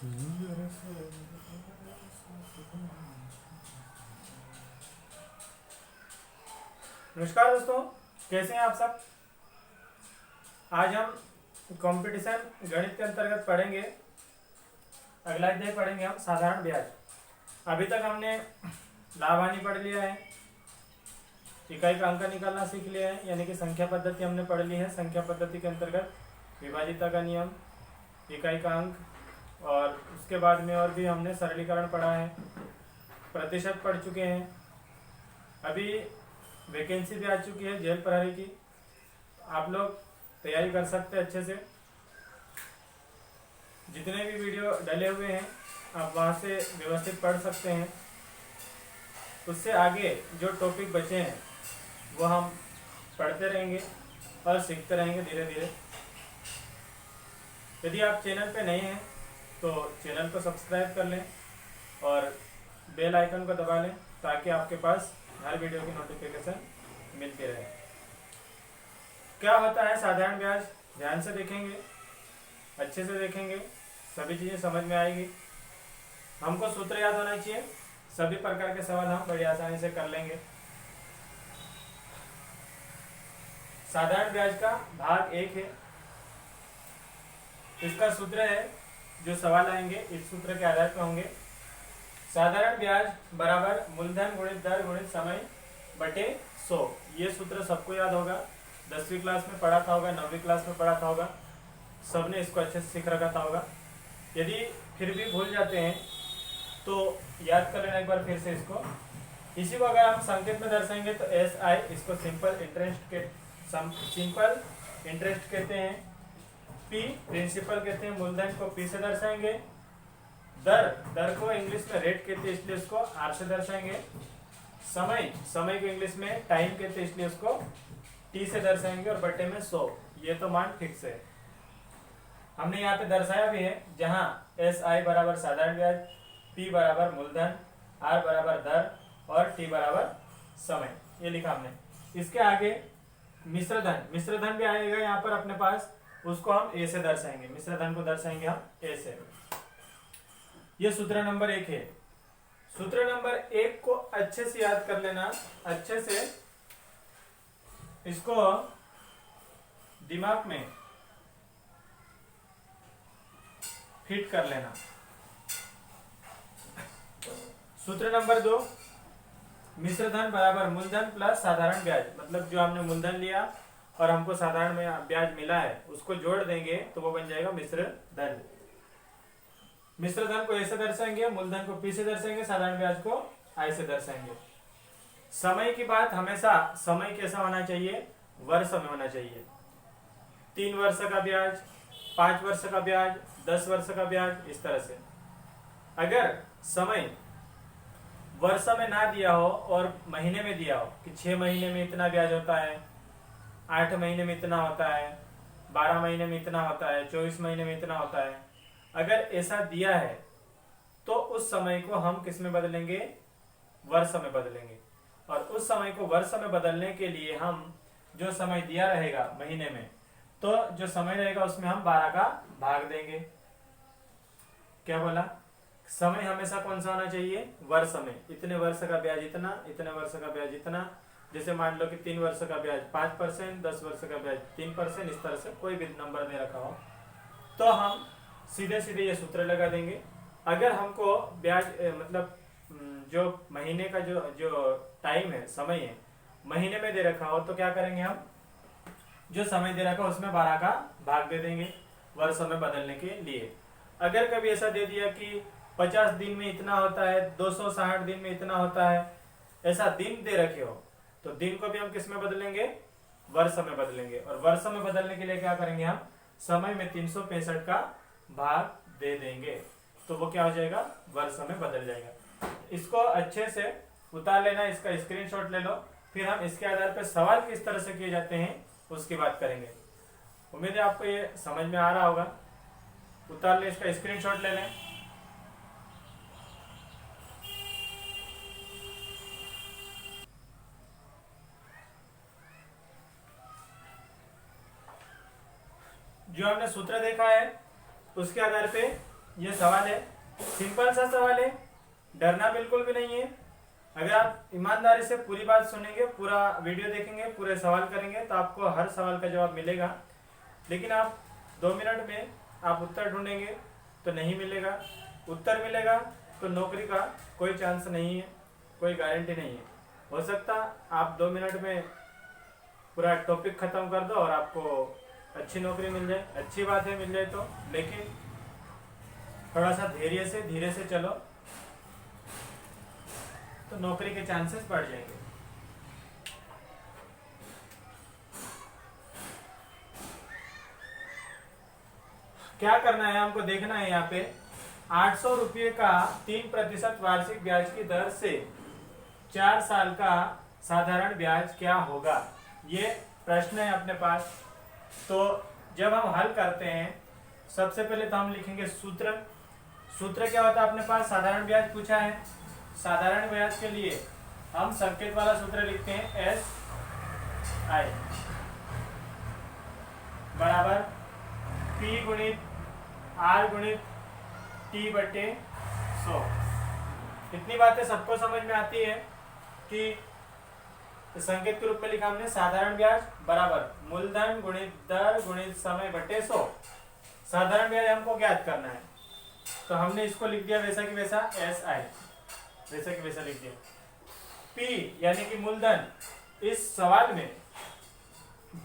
नमस्कार दोस्तों, कैसे हैं आप सब। आज हम कंपटीशन गणित के अंतर्गत पढ़ेंगे। अगला अध्याय पढ़ेंगे हम साधारण ब्याज। अभी तक हमने लाभ हानि पढ़ लिया है, इकाई का अंक निकालना सीख लिया है, यानी कि संख्या पद्धति हमने पढ़ ली है। संख्या पद्धति के अंतर्गत विभाजिता का नियम, इकाई का अंक, और उसके बाद में और भी हमने सरलीकरण पढ़ा है, प्रतिशत पढ़ चुके हैं। अभी वैकेंसी भी आ चुकी है जेल प्रहरी की, आप लोग तैयारी कर सकते हैं अच्छे से। जितने भी वीडियो डले हुए हैं आप वहाँ से व्यवस्थित पढ़ सकते हैं। उससे आगे जो टॉपिक बचे हैं वो हम पढ़ते रहेंगे और सीखते रहेंगे धीरे धीरे। यदि आप चैनल पे नए हैं तो चैनल को सब्सक्राइब कर लें और बेल आइकन को दबा लें, ताकि आपके पास हर वीडियो की नोटिफिकेशन मिलती रहे। क्या होता है साधारण ब्याज, ध्यान से देखेंगे, अच्छे से देखेंगे, सभी चीज़ें समझ में आएगी। हमको सूत्र याद होना चाहिए, सभी प्रकार के सवाल हम बड़ी आसानी से कर लेंगे। साधारण ब्याज का भाग 1 है। इसका सूत्र है, जो सवाल आएंगे इस सूत्र के आधार पर होंगे। साधारण ब्याज बराबर मूलधन गुणित दर गुणित समय बटे 100। ये सूत्र सबको याद होगा, 10वीं क्लास में पढ़ा था होगा, 9वीं क्लास में पढ़ा था होगा, सबने इसको अच्छे से सीख रखा था होगा। यदि फिर भी भूल जाते हैं तो याद कर लेना एक बार फिर से इसको। इसी को अगर हम संकेत में दर्शाएंगे तो SI, इसको सिंपल इंटरेस्ट कहते हैं। P प्रिंसिपल कहते हैं, मूलधन को P से दर्शाएंगे। दर को इंग्लिश में रेट कहते हैं, इसलिए उसको R से दर्शाएंगे। समय को इंग्लिश में टाइम कहते हैं, इसलिए उसको T से दर्शाएंगे, और बटे में 100। ये तो मान फिक्स है, हमने यहाँ पे दर्शाया भी है, जहाँ SI बराबर साधारण ब्याज, P बराबर मूलधन, R बराबर दर और T बराबर समय, ये लिखा हमने। इसके आगे मिश्रधन भी आएगा यहाँ पर अपने पास, उसको हम A से दर्शाएंगे। मिश्रधन को दर्शाएंगे हम A से। ये सूत्र नंबर 1 है। सूत्र नंबर 1 को अच्छे से याद कर लेना, अच्छे से इसको दिमाग में फिट कर लेना। सूत्र नंबर 2, मिश्रधन बराबर मूलधन प्लस साधारण ब्याज, मतलब जो हमने मूलधन लिया और हमको साधारण में ब्याज मिला है उसको जोड़ देंगे तो वो बन जाएगा मिश्रधन। मिश्रधन को A से दर्शाएंगे, मूलधन को P से दर्शाएंगे, साधारण ब्याज को I से दर्शाएंगे। समय की बात हमेशा, समय कैसा होना चाहिए, वर्ष में होना चाहिए। 3 वर्ष का ब्याज, 5 वर्ष का ब्याज, 10 वर्ष का ब्याज, इस तरह से। अगर समय वर्ष में ना दिया हो और महीने में दिया हो कि 6 महीने में इतना ब्याज होता है, 8 महीने में इतना होता है, 12 महीने में इतना होता है, 24 महीने में इतना होता है, अगर ऐसा दिया है तो उस समय को हम किस में बदलेंगे, वर्ष में बदलेंगे। और उस समय को वर्ष में बदलने के लिए हम जो समय दिया रहेगा महीने में, तो जो समय रहेगा उसमें हम 12 का भाग देंगे। क्या बोला, समय हमेशा कौन सा होना चाहिए, वर्ष में। इतने वर्ष का ब्याज इतना, इतने वर्ष का ब्याज इतना। जैसे मान लो कि 3 वर्ष का ब्याज 5%, 10 वर्ष का ब्याज 3%, इस तरह से कोई भी नंबर दे रखा हो तो हम सीधे सीधे ये सूत्र लगा देंगे। अगर हमको ब्याज मतलब जो महीने का जो टाइम है, समय है, महीने में दे रखा हो तो क्या करेंगे, हम जो समय दे रखा हो उसमें 12 का भाग दे देंगे वर्षों में बदलने के लिए। अगर कभी ऐसा दे दिया कि 50 दिन में इतना होता है, 260 दिन में इतना होता है, ऐसा दिन दे रखे हो तो दिन को भी हम किस में बदलेंगे, वर्ष में बदलेंगे। और वर्ष में बदलने के लिए क्या करेंगे, हम समय में 365 का भाग दे देंगे, तो वो क्या हो जाएगा, वर्ष में बदल जाएगा। इसको अच्छे से उतार लेना, इसका स्क्रीनशॉट ले लो, फिर हम इसके आधार पर सवाल किस तरह से किए जाते हैं उसकी बात करेंगे। उम्मीद है आपको ये समझ में आ रहा होगा। उतार ले, इसका स्क्रीनशॉट ले लें। जो हमने सूत्र देखा है उसके आधार पे ये सवाल है, सिंपल सा सवाल है, डरना बिल्कुल भी नहीं है। अगर आप ईमानदारी से पूरी बात सुनेंगे, पूरा वीडियो देखेंगे, पूरे सवाल करेंगे तो आपको हर सवाल का जवाब मिलेगा। लेकिन आप 2 मिनट में आप उत्तर ढूंढेंगे तो नहीं मिलेगा, उत्तर मिलेगा तो नौकरी का कोई चांस नहीं है, कोई गारंटी नहीं है। हो सकता आप 2 मिनट में पूरा टॉपिक खत्म कर दो और आपको अच्छी नौकरी मिल जाए, अच्छी बात है मिल जाए तो, लेकिन थोड़ा सा धैर्य से धीरे से चलो तो नौकरी के चांसेस बढ़ जाएंगे। क्या करना है हमको, देखना है यहाँ पे 800 रुपये का 3% वार्षिक ब्याज की दर से 4 साल का साधारण ब्याज क्या होगा, ये प्रश्न है अपने पास। तो जब हम हल करते हैं सबसे पहले तो हम लिखेंगे सूत्र। सूत्र क्या होता है अपने पास, साधारण ब्याज पूछा है, साधारण ब्याज के लिए हम संकेत वाला सूत्र लिखते हैं SI बराबर P गुणित R गुणित T बटे 100। इतनी बातें सबको समझ में आती है कि संकेत के रूप में लिखा हमने साधारण ब्याज बराबर मूलधन गुणित दर गुणित समय बटे 100। साधारण ब्याज हमको ज्ञात करना है तो हमने इसको लिख दिया वैसा कि वैसा SI, वैसा कि वैसा लिख दिया। P यानी कि मूलधन, इस सवाल में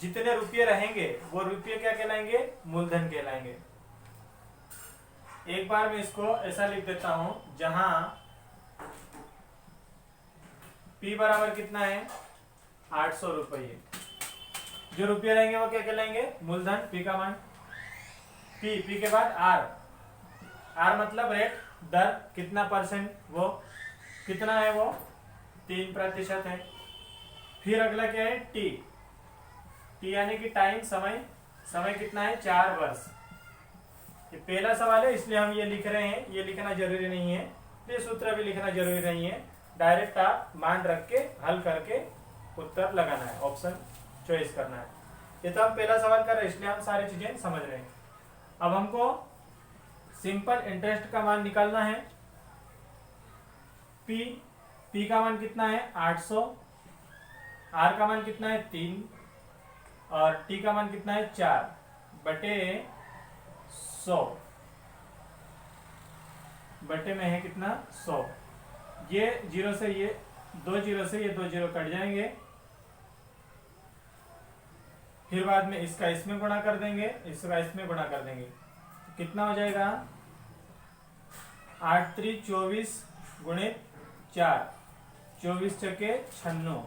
जितने रुपये रहेंगे वो रुपये क्या कहलाएंगे, मूलधन कहलाएंगे। एक बार मैं इसको ऐसा लिख देता हूं, जहां P बराबर कितना है 800 रुपये, जो रुपये रहेंगे वो क्या कहलाएंगे, मूलधन, P का मान। P के बाद R मतलब रेट, दर कितना परसेंट, वो कितना है, वो 3% है। फिर अगला क्या है T यानी कि टाइम, समय कितना है 4 वर्ष। ये पहला सवाल है इसलिए हम ये लिख रहे हैं, ये लिखना जरूरी नहीं है, ये सूत्र भी लिखना जरूरी नहीं है, डायरेक्ट आप मान रख के हल करके उत्तर लगाना है, ऑप्शन चॉइस करना है। ये तो हम पहला सवाल कर रहे हैं इसलिए हम सारी चीजें समझ रहे हैं। अब हमको सिंपल इंटरेस्ट का मान निकालना है। P का मान कितना है 800, R का मान कितना है 3 और T का मान कितना है 4 बटे 100, बटे में है कितना 100। ये 0 से ये 2 0 से ये 2 0 कट जाएंगे, फिर बाद में इसका इसमें गुणा कर देंगे, इसका इसमें गुणा कर देंगे, कितना हो जाएगा 8 3 24 गुणित 4, 24 छके 96।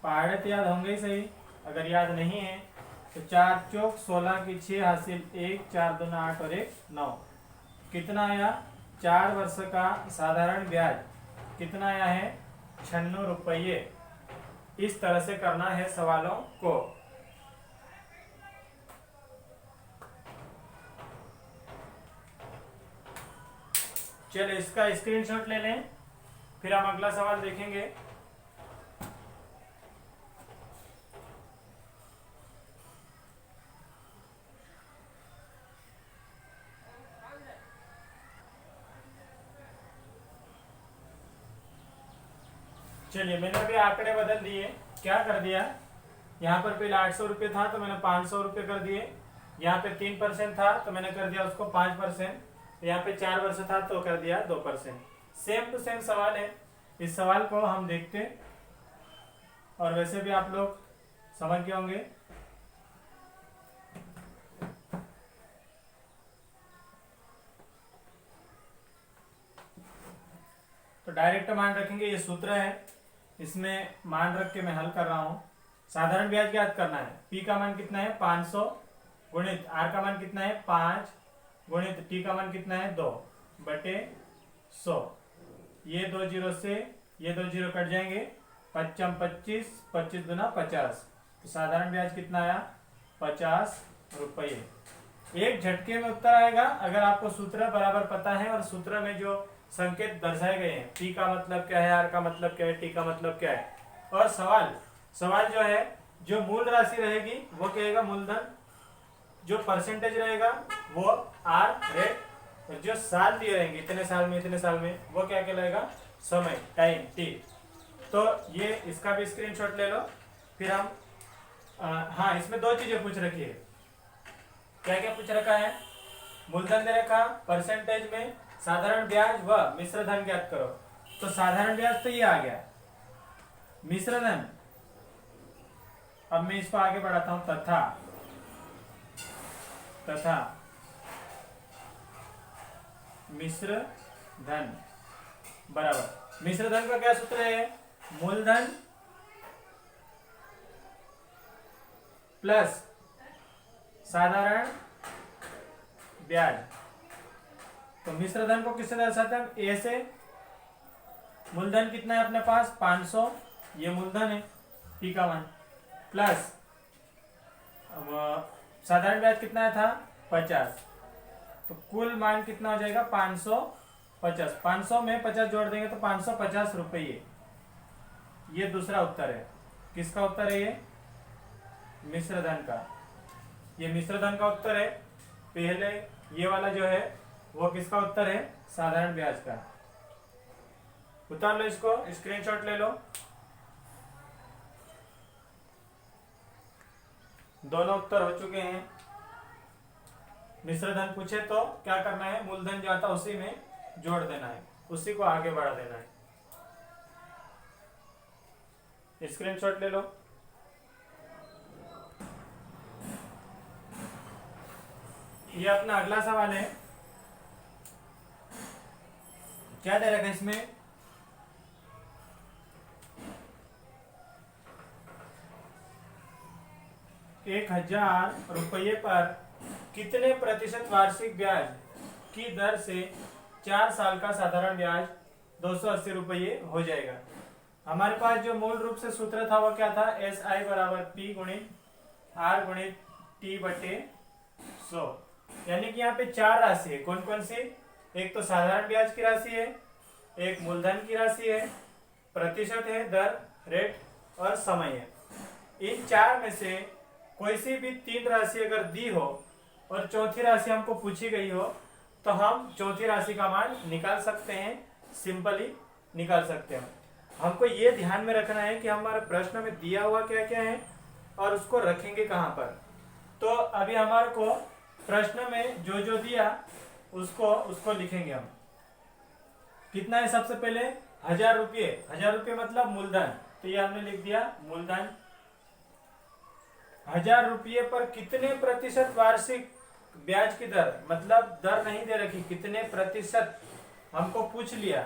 पहाड़े तो याद होंगे ही सही, अगर याद नहीं है तो 4 चौक 16 की 6 हासिल 1, 4 दूना 8 और 1 9। कितना आया, 4 वर्ष का साधारण ब्याज कितना आया है 96 रुपये। इस तरह से करना है सवालों को। चलिए इसका स्क्रीनशॉट ले लें, फिर हम अगला सवाल देखेंगे। चलिए मैंने अभी आंकड़े बदल दिए, क्या कर दिया, यहाँ पर पहले 800 रुपये था तो मैंने 500 रुपये कर दिए, यहाँ पे 3% था तो मैंने कर दिया उसको 5%, यहाँ पे 4 वर्ष था तो कर दिया 2%। सेम टू सेम सवाल है, इस सवाल को हम देखते और वैसे भी आप लोग समझ गए होंगे। तो डायरेक्ट मान रखेंगे, ये सूत्र है, इसमें मान रख के मैं हल कर रहा हूं। साधारण ब्याज ज्ञात करना है, P का मान कितना है 500 गुणित R का मान कितना है 5 गुणित T का मान कितना है 2 बटे 100। ये 2 0 से ये 2 0 कट जाएंगे, 55 25 25 दूना 50। तो साधारण ब्याज कितना आया 50 रुपये। एक झटके में उत्तर आएगा अगर आपको सूत्र बराबर पता है और सूत्र में जो संकेत दर्शाए गए हैं, P का मतलब क्या है, R का मतलब क्या है, T का मतलब क्या है, और सवाल जो है, जो मूल राशि रहेगी वो कहेगा मूलधन, जो परसेंटेज रहेगा वो आर रेट, और जो साल दिए रहेंगे इतने साल में इतने साल में, वो क्या कहलाएगा, समय, टाइम, टी। तो ये इसका भी स्क्रीनशॉट ले लो। फिर हम हाँ, इसमें दो चीजें पूछ रखी है। क्या क्या पूछ रखा है, मूलधन दे रखा, परसेंटेज में साधारण ब्याज व मिश्र धन ज्ञात करो। तो साधारण ब्याज तो ये आ गया, मिश्र धन, अब मैं इसको आगे बढ़ाता हूं, तथा तथा मिश्र धन बराबर, मिश्र धन का क्या सूत्र है, मूलधन प्लस साधारण ब्याज। तो मिश्र धन को किससे दर्शाते हैं हम, ए से। मूलधन कितना है अपने पास 500, ये मूलधन है, पी का मान, प्लस साधारण ब्याज कितना था 50, तो कुल मान कितना हो जाएगा 550। 500 में 50 जोड़ देंगे तो 550 रुपये। ये दूसरा उत्तर है, किसका उत्तर है, ये मिश्र धन का, ये मिश्र धन का उत्तर है। पहले ये वाला जो है वो किसका उत्तर है, साधारण ब्याज का। उतार लो इसको, स्क्रीनशॉट ले लो। दोनों उत्तर हो चुके हैं। मिश्र धन पूछे तो क्या करना है, मूलधन जो आता उसी में जोड़ देना है, उसी को आगे बढ़ा देना है। स्क्रीनशॉट ले लो। ये अपना अगला सवाल है, क्या दे रखा है इसमें, ₹1000 पर कितने प्रतिशत वार्षिक ब्याज की दर से 4 साल का साधारण ब्याज 280 रुपये हो जाएगा। हमारे पास जो मूल रूप से सूत्र था वो क्या था, SI बराबर P गुणित R गुणित T बटे 100। यानी कि यहाँ पे 4 राशि है, कौन कौन सी, एक तो साधारण ब्याज की राशि है, एक मूलधन की राशि है, प्रतिशत है, दर, रेट और समय है। इन 4 में से कोई सी भी 3 राशि अगर दी हो और चौथी राशि हमको पूछी गई हो तो हम चौथी राशि का मान निकाल सकते हैं, सिंपली निकाल सकते हैं। हमको ये ध्यान में रखना है कि हमारे प्रश्न में दिया हुआ क्या क्या है और उसको रखेंगे कहाँ पर। तो अभी हमारे को प्रश्न में जो जो दिया उसको लिखेंगे हम। कितना है, सबसे पहले 1000 रुपये, 1000 रुपये मतलब मूलधन, तो ये हमने लिख दिया मूलधन। 1000 रुपये पर कितने प्रतिशत वार्षिक ब्याज की दर, मतलब दर नहीं दे रखी, कितने प्रतिशत हमको पूछ लिया,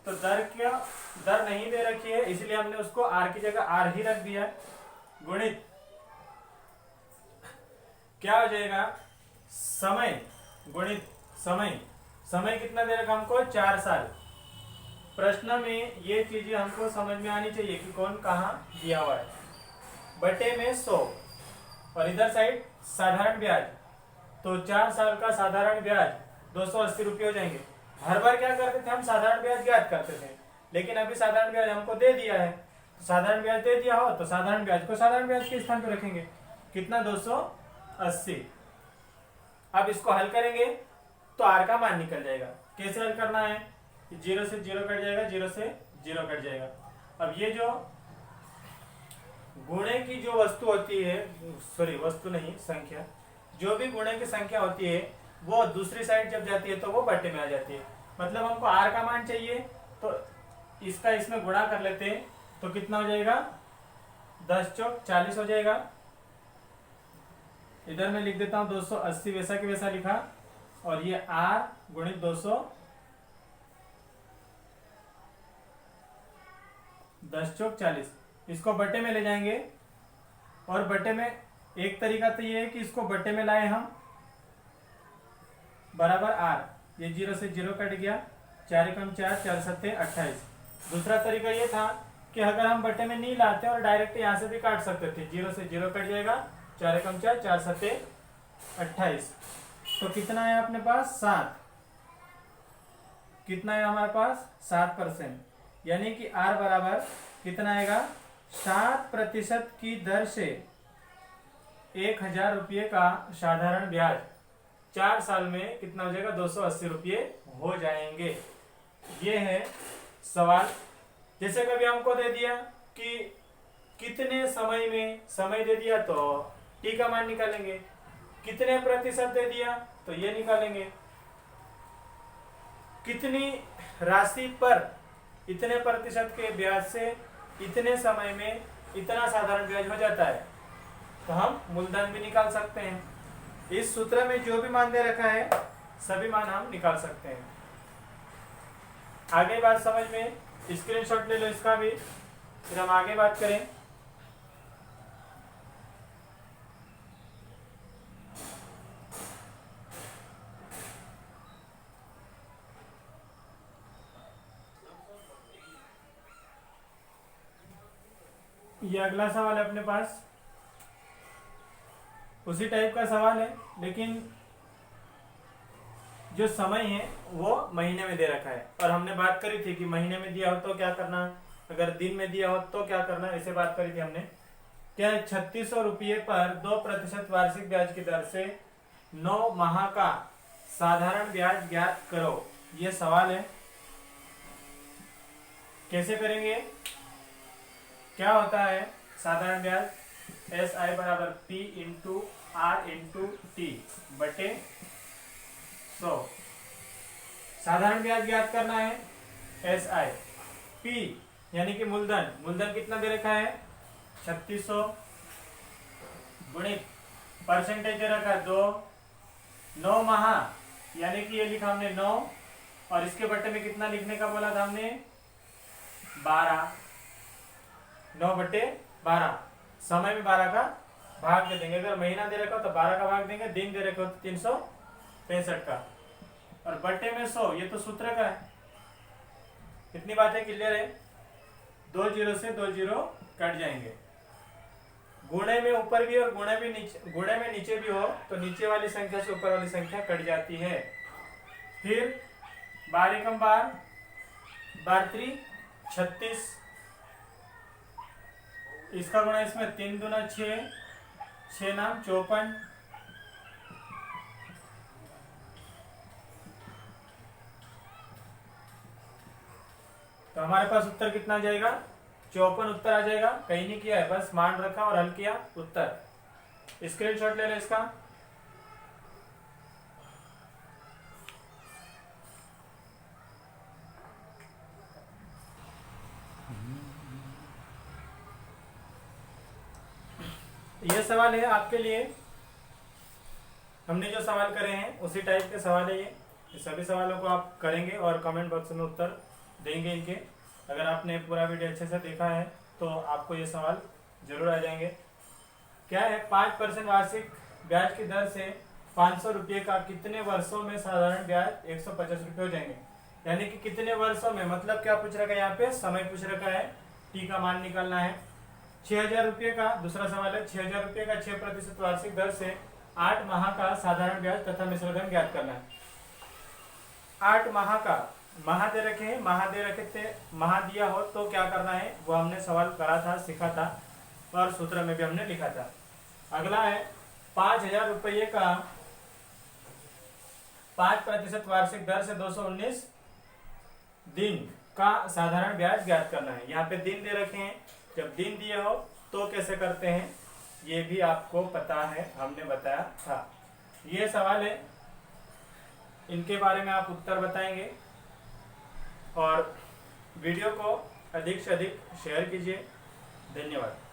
तो दर नहीं दे रखी है, इसलिए हमने उसको आर की जगह आर ही रख दिया, गुणित क्या हो जाएगा, समय गुणित समय। समय कितना दे रखा हमको, 4 साल। प्रश्न में ये चीजें हमको समझ में आनी चाहिए कि कौन कहाँ दिया हुआ है। बटे में 100, और इधर साइड साधारण ब्याज, तो 4 साल का साधारण ब्याज 280 रुपये हो जाएंगे। हर बार क्या करते थे हम, साधारण ब्याज ज्ञात करते थे, लेकिन अभी साधारण ब्याज हमको दे दिया है, तो साधारण ब्याज दे दिया हो तो साधारण ब्याज को साधारण ब्याज के स्थान पर रखेंगे। कितना, 280। अब इसको हल करेंगे तो आर का मान निकल जाएगा। कैसे हल करना है, 0 से 0 कट जाएगा, 0 से 0 कट जाएगा। अब ये जो गुणे की जो वस्तु होती है, सॉरी वस्तु नहीं, संख्या, जो भी गुणे की संख्या होती है वो दूसरी साइड जब जाती है तो वो बटे में आ जाती है। मतलब हमको आर का मान चाहिए तो इसका इसमें गुणा कर लेते हैं, तो कितना हो जाएगा, 10 चौक 40 हो जाएगा। इधर मैं लिख देता हूं 280, वैसा कि वैसा लिखा, और ये आर गुणित 200, 10 चौक 40, इसको बटे में ले जाएंगे। और बटे में एक तरीका तो ये है कि इसको बटे में लाए हम, बराबर आर, ये 0 से 0 कट गया, 4 एकम 4, 4 सत्ते 28। दूसरा तरीका ये था कि अगर हम बटे में नहीं लाते और डायरेक्ट यहाँ से भी काट सकते थे, 0 से 0 कट जाएगा, 4 एकम 4, 4 सत्ते 28। तो कितना है अपने पास, 7। कितना है हमारे पास, 7%। यानी कि आर बराबर कितना आएगा, 7% की दर से 1000 रुपये का साधारण ब्याज 4 साल में कितना हो जाएगा, 280 रुपये हो जाएंगे। ये है सवाल। जैसे कभी हमको दे दिया कि कितने समय में, समय दे दिया तो टी का मान निकालेंगे, कितने प्रतिशत दे दिया तो ये निकालेंगे, कितनी राशि पर इतने प्रतिशत के ब्याज से इतने समय में इतना साधारण ब्याज हो जाता है, तो हम मूलधन भी निकाल सकते हैं। इस सूत्र में जो भी मान दे रखा है सभी मान हम निकाल सकते हैं। आगे बात समझ में, स्क्रीनशॉट ले लो इसका भी, फिर हम आगे बात करें। ये अगला सवाल है अपने पास, उसी टाइप का सवाल है, लेकिन जो समय है वो महीने में दे रखा है। और हमने बात करी थी कि महीने में दिया हो तो क्या करना, अगर दिन में दिया हो तो क्या करना, ऐसे बात करी थी हमने। क्या 3600 रुपये पर 2% वार्षिक ब्याज की दर से 9 माह का साधारण ब्याज ज्ञात करो, ये सवाल है। कैसे करेंगे, क्या होता है साधारण ब्याज, SI बराबर P into R into T बटे 100। साधारण ब्याज ज्ञात करना है, SI P यानी कि मूलधन, मूलधन कितना दे रखा है 3600 गुणित परसेंटेज दे रखा है 2, 9 माह यानी कि ये लिखा हमने 9, और इसके बटे में कितना लिखने का बोला था हमने 12, 9/12। समय में 12 का भाग दे देंगे, अगर महीना दे रखा हो तो 12 का भाग देंगे, दिन दे रखा हो तो 365 का, और बटे में 100, ये तो सूत्र का है। कितनी बातें क्लियर है, 2 जीरो से 2 जीरो कट जाएंगे। गुणे में ऊपर भी और गुणे में नीचे भी हो तो नीचे वाली संख्या से ऊपर वाली संख्या कट जाती है। फिर 12 एकम 12, 12 त्रि 36, इसका गुणा इसमें 3 दूना 6, 6 नाम 54, तो हमारे पास उत्तर कितना आ जाएगा 54 उत्तर आ जाएगा। कहीं नहीं किया है, बस मान रखा और हल किया, उत्तर। स्क्रीनशॉट ले लो इसका। यह सवाल है आपके लिए, हमने जो सवाल करे हैं उसी टाइप के सवाल है ये सभी सवालों को आप करेंगे और कमेंट बॉक्स में उत्तर देंगे इनके। अगर आपने पूरा वीडियो अच्छे से देखा है तो आपको ये सवाल जरूर आ जाएंगे। क्या है, 5% वार्षिक ब्याज की दर से 500 रुपये का कितने वर्षों में साधारण ब्याज 150 रुपये हो जाएंगे, यानी कि कितने वर्षों में, मतलब क्या पूछ रखा है यहाँ पे, समय पूछ रखा है, टी का मान निकालना है। 6000 रुपये का दूसरा सवाल है, 6000 रुपये का 6% वार्षिक दर से 8 माह का साधारण ब्याज तथा मिश्रधन ज्ञात करना है। 8 माह का, माह दे रखे हैं, माह दे रखे थे, माह दिया हो तो क्या करना है वो हमने सवाल करा था, सीखा था और सूत्र में भी हमने लिखा था। अगला है 5000 रुपये का 5% वार्षिक दर से 219 दिन का साधारण ब्याज ज्ञात करना है। यहाँ पे दिन दे रखे हैं, जब दिन दिए हो तो कैसे करते हैं ये भी आपको पता है, हमने बताया था। ये सवाल है, इनके बारे में आप उत्तर बताएंगे और वीडियो को अधिक से अधिक शेयर कीजिए। धन्यवाद।